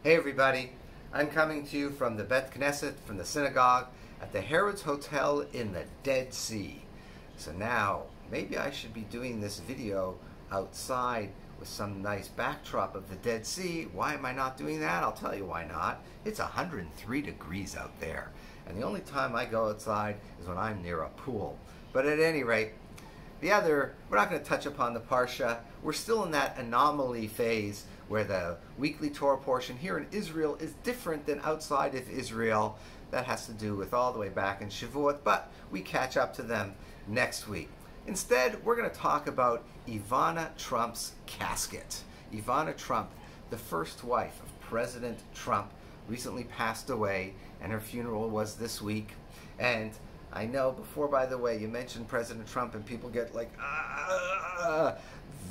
Hey everybody, I'm coming to you from the Bet Knesset, from the synagogue, at the Harrods Hotel in the Dead Sea. So now, maybe I should be doing this video outside with some nice backdrop of the Dead Sea. Why am I not doing that? I'll tell you why not. It's 103 degrees out there, and the only time I go outside is when I'm near a pool. But at any rate, we're not going to touch upon the Parsha. We're still in that anomaly phase where the weekly Torah portion here in Israel is different than outside of Israel. That has to do with all the way back in Shavuot, but we catch up to them next week. Instead, we're going to talk about Ivana Trump's casket. Ivana Trump, the first wife of President Trump, recently passed away, and her funeral was this week. And I know before, by the way, you mentioned President Trump and people get like,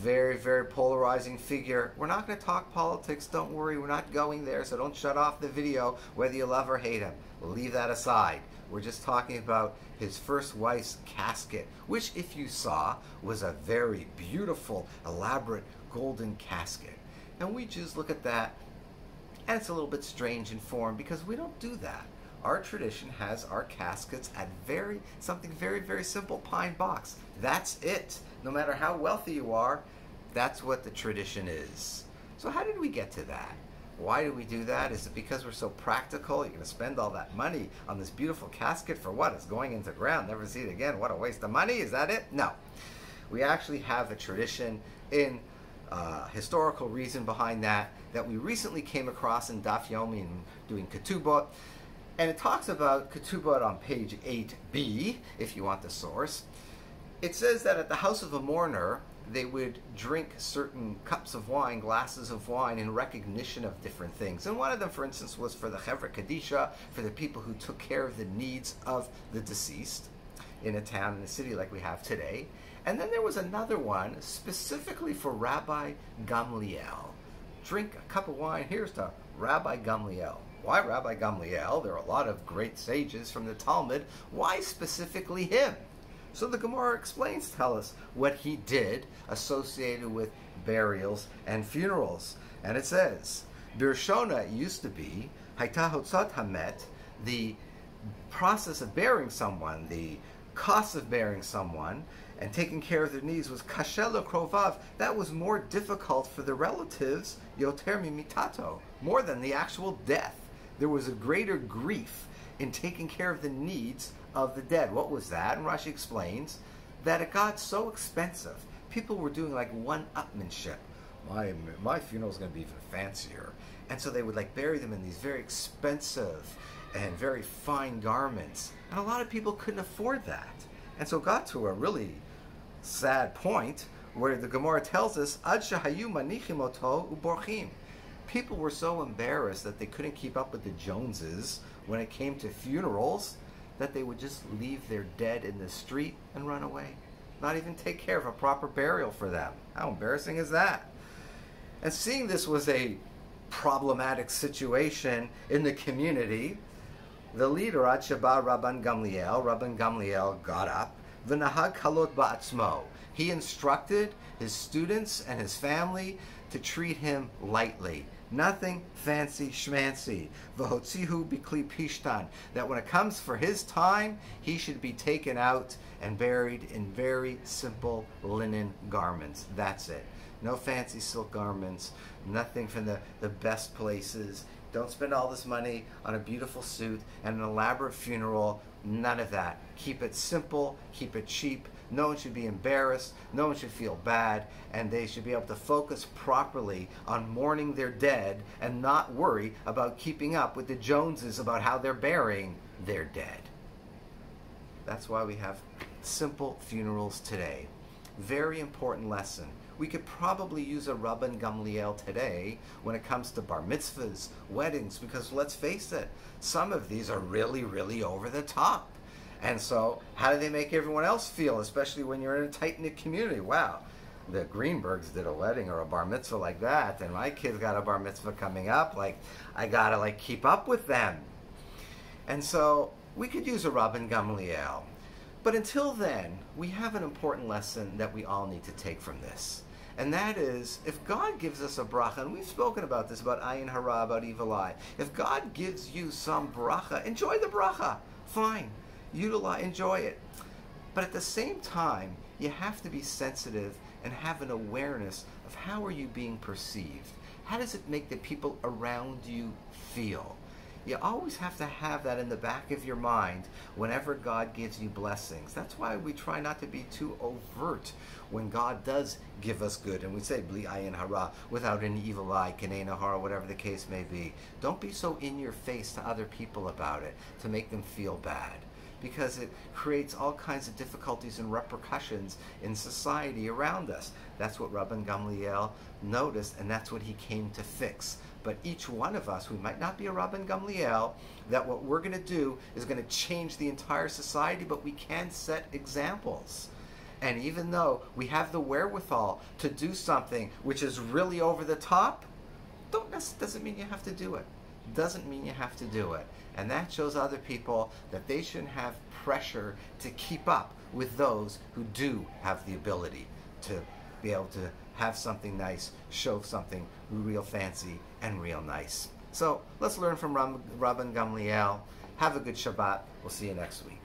very, very polarizing figure. We're not going to talk politics, don't worry, we're not going there, so don't shut off the video whether you love or hate him. We'll leave that aside. We're just talking about his first wife's casket, which, if you saw, was a very beautiful, elaborate golden casket. And we just look at that, and it's a little bit strange in form because we don't do that. Our tradition has our caskets at something very, very simple, pine box. That's it. No matter how wealthy you are, that's what the tradition is. So how did we get to that? Why do we do that? Is it because we're so practical? You're going to spend all that money on this beautiful casket for what? It's going into the ground, never see it again. What a waste of money. Is that it? No. We actually have a tradition in historical reason behind that we recently came across in Daf Yomi and doing Ketubot. And it talks about Ketubot on page 8b, if you want the source. It says that at the house of a mourner, they would drink certain cups of wine, glasses of wine, in recognition of different things. And one of them, for instance, was for the Chevra Kadisha, for the people who took care of the needs of the deceased in a town, in a city like we have today. And then there was another one specifically for Rabbi Gamliel. Drink a cup of wine. Here's to Rabbi Gamliel. Why Rabbi Gamliel? There are a lot of great sages from the Talmud. Why specifically him? So the Gemara explains, tell us what he did associated with burials and funerals. And it says, Birshona used to be, Haita Hotzat Hamet, the process of burying someone, the cost of burying someone, and taking care of their needs was kashelo krovav. That was more difficult for the relatives, yoter mimitato, more than the actual death. There was a greater grief in taking care of the needs of the dead. What was that? And Rashi explains that it got so expensive. People were doing like one-upmanship. My funeral is going to be even fancier. And so they would like bury them in these very expensive and very fine garments. And a lot of people couldn't afford that. And so it got to a really sad point where the Gemara tells us, Ad shahayu manichim oto uborchim. People were so embarrassed that they couldn't keep up with the Joneses when it came to funerals that they would just leave their dead in the street and run away. Not even take care of a proper burial for them. How embarrassing is that? And seeing this was a problematic situation in the community, the leader, Rabban Gamliel got up, v'nahag kalot ba'atzmo. He instructed his students and his family to treat him lightly. Nothing fancy schmancy. V'hotzihu bikli pishtan. That when it comes for his time, he should be taken out and buried in very simple linen garments. That's it. No fancy silk garments. Nothing from the best places. Don't spend all this money on a beautiful suit and an elaborate funeral. None of that. Keep it simple. Keep it cheap. No one should be embarrassed, no one should feel bad, and they should be able to focus properly on mourning their dead and not worry about keeping up with the Joneses about how they're burying their dead. That's why we have simple funerals today. Very important lesson. We could probably use a Rabban Gamliel today when it comes to bar mitzvahs, weddings, because let's face it, some of these are really, really over the top. And so, how do they make everyone else feel, especially when you're in a tight-knit community? Wow, the Greenbergs did a wedding or a bar mitzvah like that, and my kid's got a bar mitzvah coming up. Like, I gotta like keep up with them. And so, we could use a Rabban Gamliel. But until then, we have an important lesson that we all need to take from this. And that is, if God gives us a bracha, and we've spoken about this, about ayin hara, about evil eye. If God gives you some bracha, enjoy the bracha. Fine. Utilize, enjoy it. But at the same time, you have to be sensitive and have an awareness of how are you being perceived. How does it make the people around you feel? You always have to have that in the back of your mind whenever God gives you blessings. That's why we try not to be too overt when God does give us good. And we say, bli ayin hara, without an evil eye, kanena hara, whatever the case may be. Don't be so in your face to other people about it to make them feel bad, because it creates all kinds of difficulties and repercussions in society around us. That's what Rabbi Gamliel noticed, and that's what he came to fix. But each one of us, we might not be a Rabbi Gamliel, that what we're going to do is going to change the entire society, but we can set examples. And even though we have the wherewithal to do something which is really over the top, doesn't mean you have to do it. Doesn't mean you have to do it. And that shows other people that they shouldn't have pressure to keep up with those who do have the ability to be able to have something nice, show something real fancy and real nice. So let's learn from Rabban Gamliel. Have a good Shabbat. We'll see you next week.